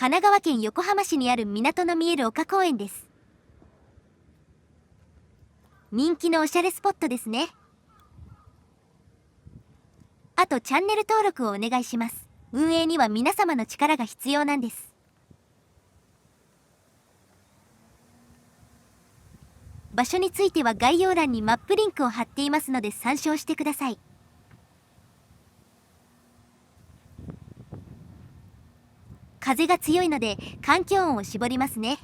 神奈川県横浜市にある港の見える丘公園です。人気のおしゃれスポットですね。あとチャンネル登録をお願いします。運営には皆様の力が必要なんです。場所については概要欄にマップリンクを貼っていますので参照してください。風が強いので環境音を絞りますね。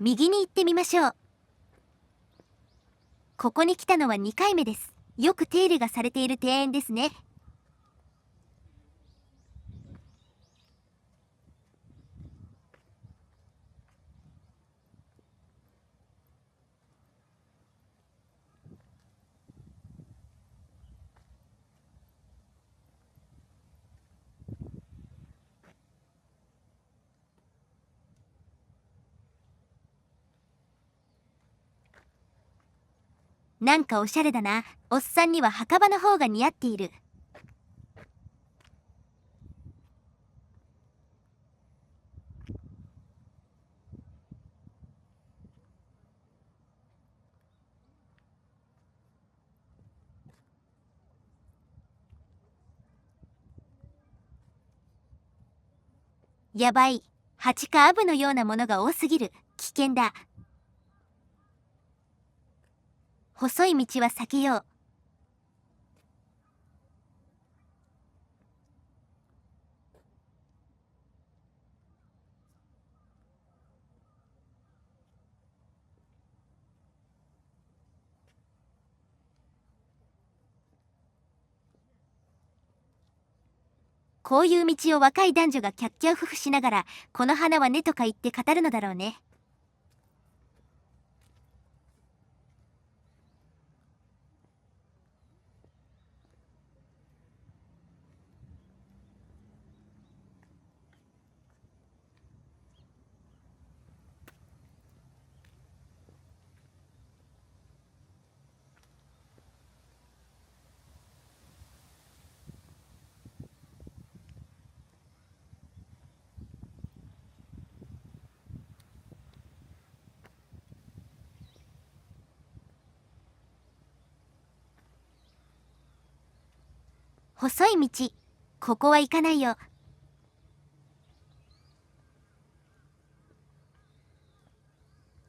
右に行ってみましょう。ここに来たのは2回目です。よく手入れがされている庭園ですね。なんかおしゃれだな。おっさんには墓場の方が似合っている。やばい。蜂かアブのようなものが多すぎる。危険だ。細い道は避けよう。こういう道を若い男女がキャッキャウフフしながら、この花はねとか言って語るのだろうね。細い道。ここは行かないよ。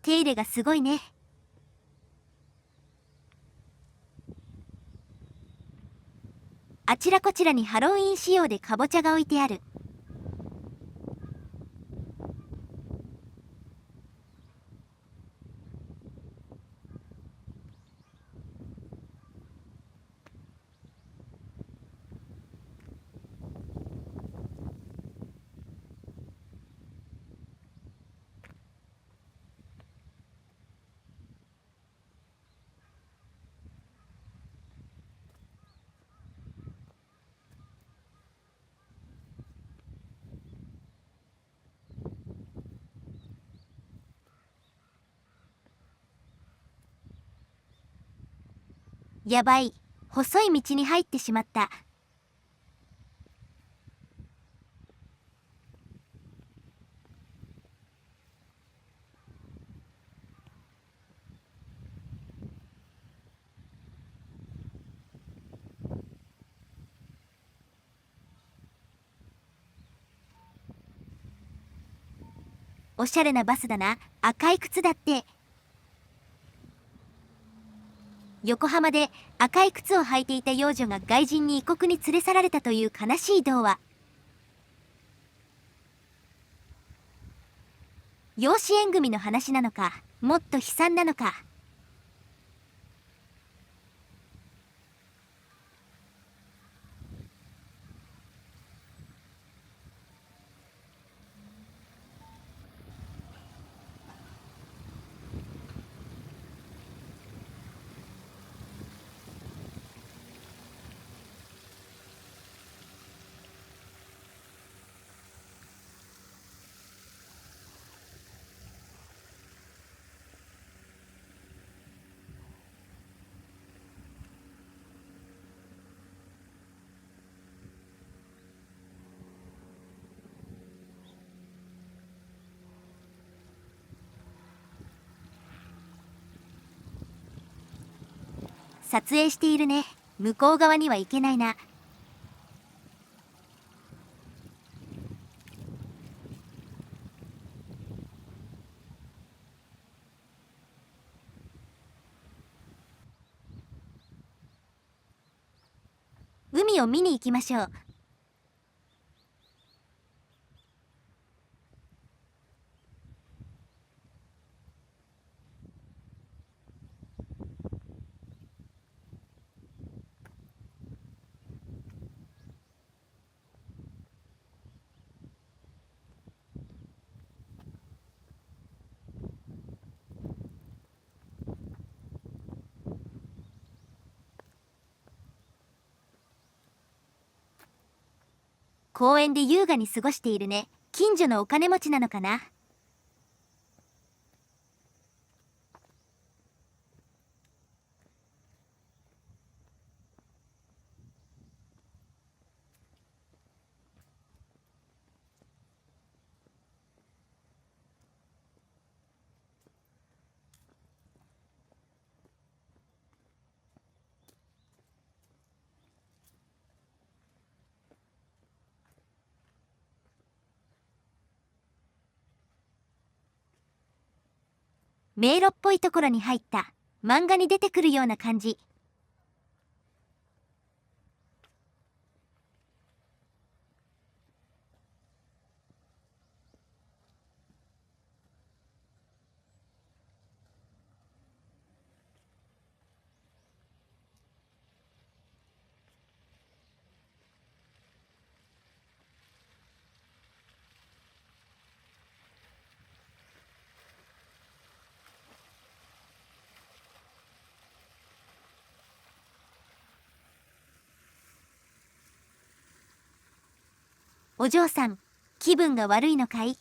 手入れがすごいね。あちらこちらにハロウィン仕様でかぼちゃが置いてある。やばい。細い道に入ってしまった。おしゃれなバスだな。赤い靴だって。横浜で赤い靴を履いていた幼女が外人に異国に連れ去られたという悲しい童話。養子縁組の話なのか、もっと悲惨なのか。撮影しているね。向こう側には行けないな。海を見に行きましょう。公園で優雅に過ごしているね。近所のお金持ちなのかな。迷路っぽいところに入った。漫画に出てくるような感じ。お嬢さん、気分が悪いのかい？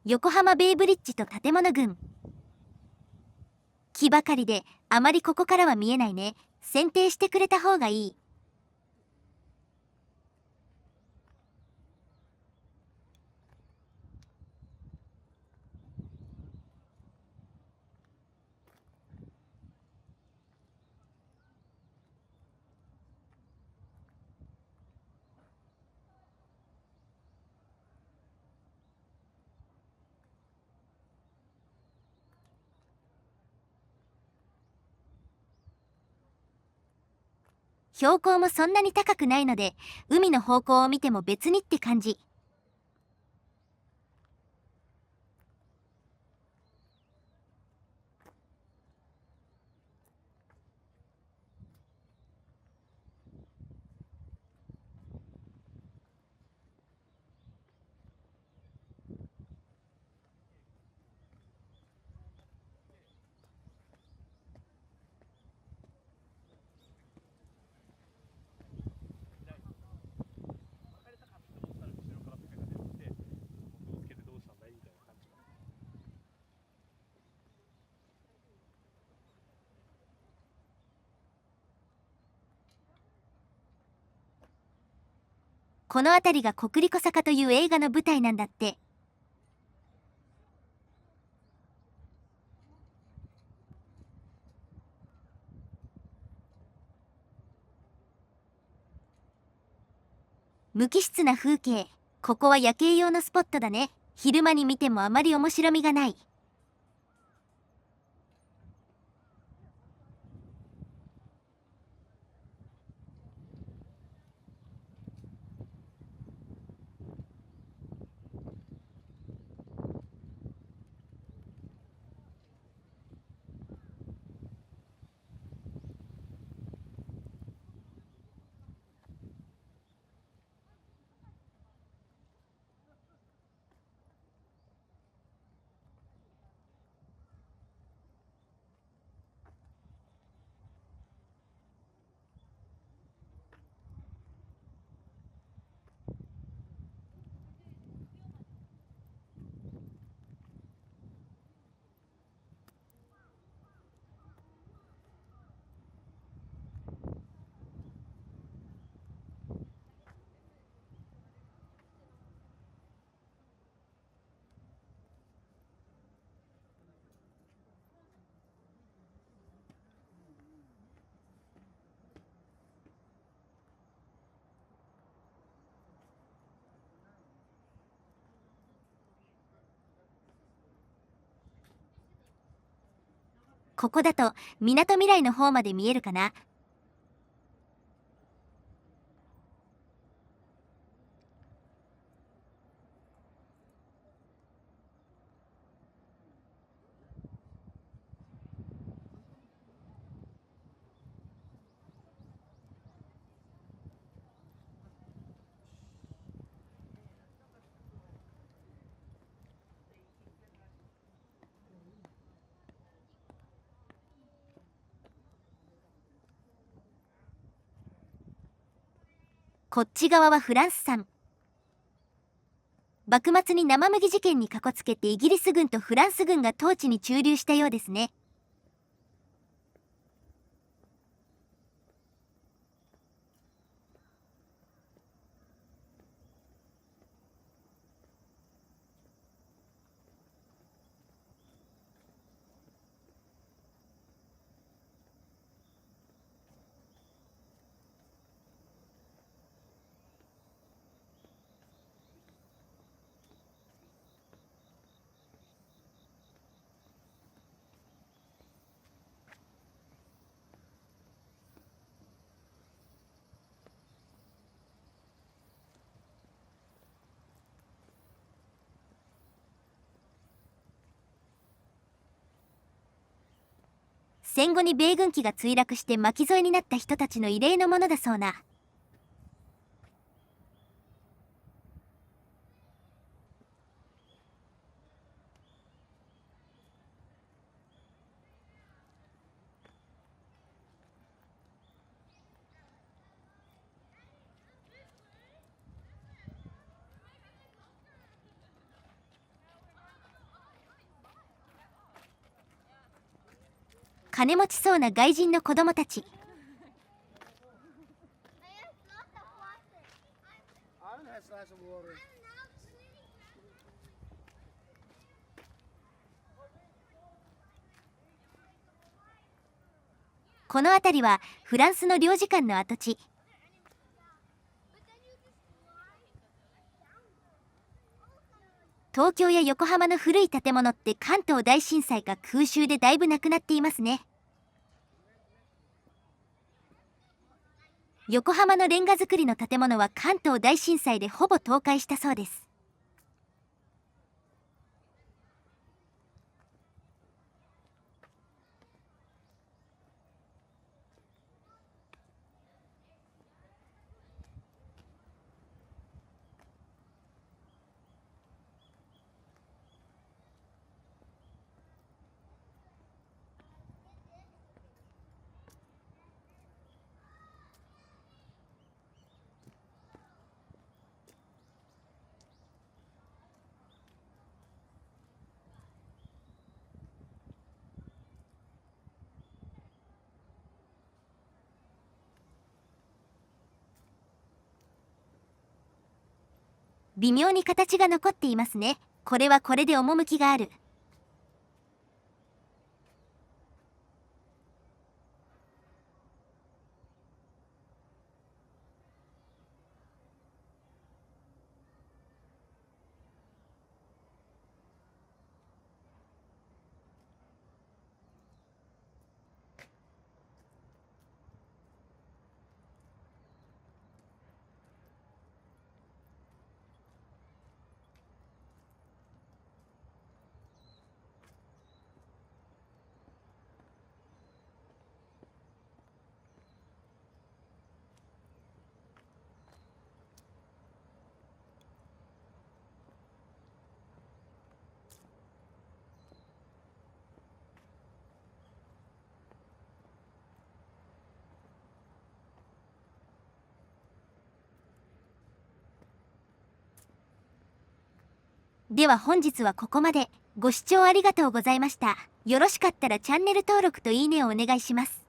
横浜ベイブリッジと建物群。木ばかりであまりここからは見えないね。剪定してくれた方がいい。標高もそんなに高くないので、海の方向を見ても別にって感じ。この辺りがコクリコ坂という映画の舞台なんだって。無機質な風景。ここは夜景用のスポットだね。昼間に見てもあまり面白みがない。ここだとみなとみらいの方まで見えるかな。こっち側はフランス産。幕末に生麦事件にかこつけてイギリス軍とフランス軍が統治に駐留したようですね。戦後に米軍機が墜落して巻き添えになった人たちの慰霊のものだそうな。金持ちそうな外人の子供たち。この辺りはフランスの領事館の跡地。東京や横浜の古い建物って関東大震災か空襲でだいぶなくなっていますね。横浜のレンガ造りの建物は関東大震災でほぼ倒壊したそうです。微妙に形が残っていますね。これはこれで趣がある。では本日はここまで。ご視聴ありがとうございました。よろしかったらチャンネル登録といいねをお願いします。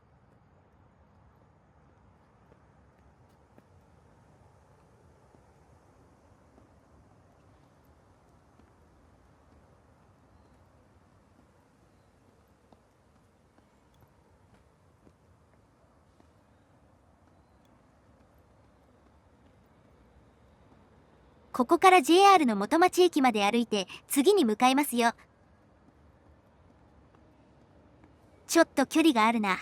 ここから JR の元町駅まで歩いて次に向かいますよ。ちょっと距離があるな。